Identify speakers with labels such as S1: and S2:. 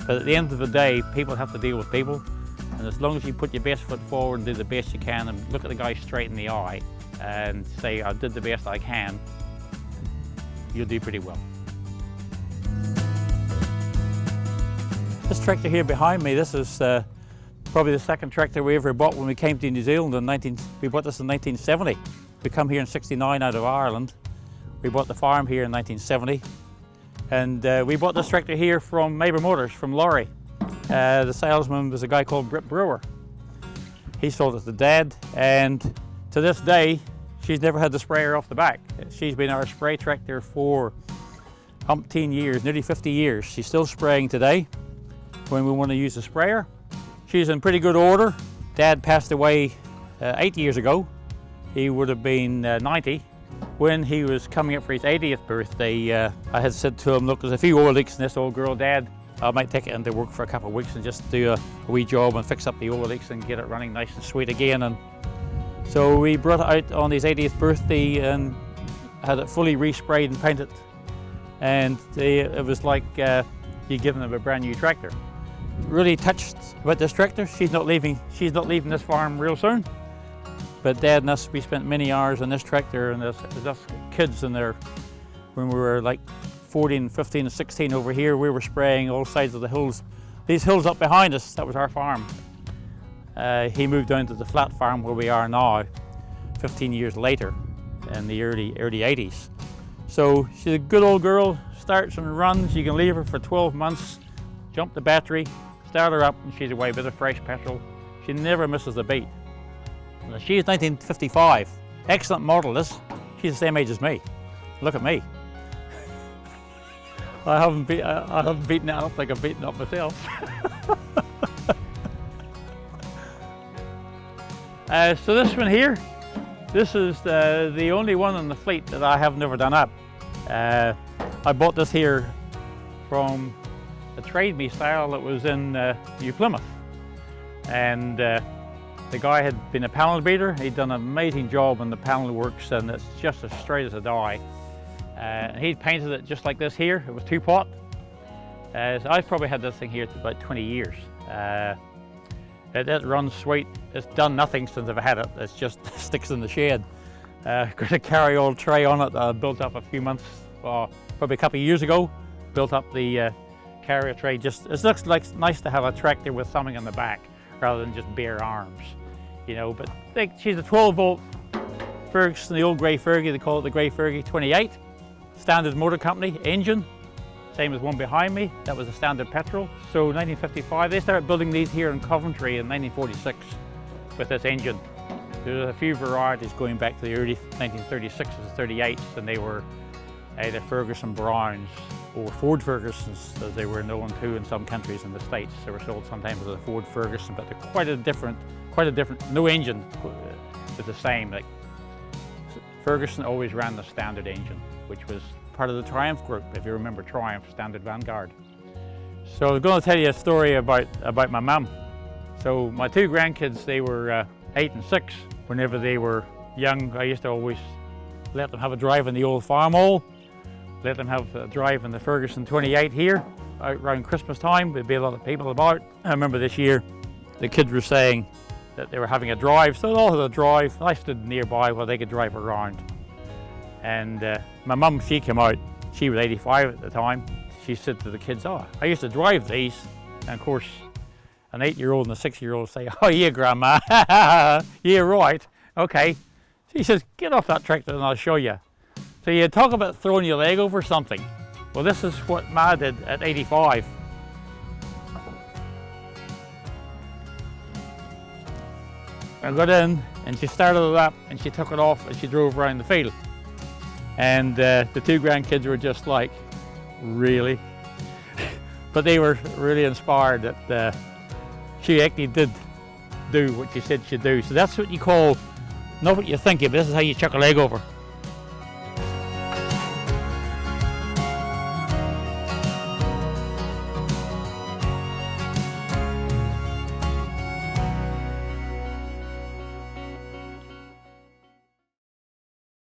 S1: But at the end of the day, people have to deal with people. And as long as you put your best foot forward and do the best you can and look at the guy straight in the eye and say, I did the best I can, you'll do pretty well. This tractor here behind me, this is probably the second tractor we ever bought when we came to New Zealand we bought this in 1970. We come here in '69 out of Ireland. We bought the farm here in 1970. And we bought this tractor here from Mabel Motors, from Laurie. The salesman was a guy called Britt Brewer. He sold it to Dad, and to this day, she's never had the sprayer off the back. She's been our spray tractor for umpteen years, nearly 50 years. She's still spraying today when we want to use a sprayer. She's in pretty good order. Dad passed away 8 years ago. He would have been 90. When he was coming up for his 80th birthday, I had said to him, look, there's a few oil leaks in this old girl, Dad. I might take it into work for a couple of weeks and just do a wee job and fix up the oil leaks and get it running nice and sweet again. And so we brought it out on his 80th birthday and had it fully resprayed and painted. And it was like you'd given him a brand new tractor. Really touched about this tractor. She's not leaving this farm real soon. But Dad and us, we spent many hours on this tractor, and us kids in there, when we were like 14, 15, and 16 over here, we were spraying all sides of the hills. These hills up behind us, that was our farm. He moved down to the flat farm where we are now, 15 years later, in the early 80s. So she's a good old girl, starts and runs. You can leave her for 12 months, jump the battery, start her up, and she's away with a fresh petrol. She never misses a beat. She's 1955, excellent model. She's the same age as me. Look at me. I haven't beaten it up like I've beaten up myself. So this one here, this is the only one in the fleet that I have never done up. I bought this here from a trade me style that was in New Plymouth, and the guy had been a panel beater. He'd done an amazing job on the panel works, and it's just as straight as a die. He'd painted it just like this here. It was two-pot. So I've probably had this thing here for about 20 years. It runs sweet. It's done nothing since I've had it. It's just sticks in the shed. Got a carry-all tray on it that I built up a few months, probably a couple of years ago. Built up the carrier tray. It looks like nice to have a tractor with something on the back, rather than just bare arms, you know. But she's a 12-volt Fergys, the old grey Fergie. They call it the grey Fergie 28. Standard Motor Company engine, same as one behind me. That was a standard petrol. So 1955, they started building these here in Coventry in 1946 with this engine. There's a few varieties going back to the early 1936s and 38s, and they were either Ferguson Browns or Ford Fergusons, as they were known too in some countries in the States. They were sold sometimes as a Ford Ferguson, but they're quite a different, no engine is the same. Like Ferguson always ran the standard engine, which was part of the Triumph group, if you remember Triumph, Standard Vanguard. So I'm going to tell you a story about my mum. So my two grandkids, they were 8 and 6. Whenever they were young, I used to always let them have a drive in the old farmhole, let them have a drive in the Ferguson 28 here. Around Christmas time, there'd be a lot of people about. I remember this year, the kids were saying that they were having a drive, so they all had a drive. I stood nearby while they could drive around. And my mum, she came out, she was 85 at the time. She said to the kids, oh, I used to drive these. And of course, an 8-year-old and a 6-year-old say, oh yeah, Grandma, yeah, right, okay. She says, get off that tractor and I'll show you. So you talk about throwing your leg over something. Well, this is what Ma did at 85. I got in and she started it up and she took it off and she drove around the field. And the two grandkids were just like, really? But they were really inspired that she actually did do what she said she'd do. So that's what you call, not what you think of, but this is how you chuck a leg over.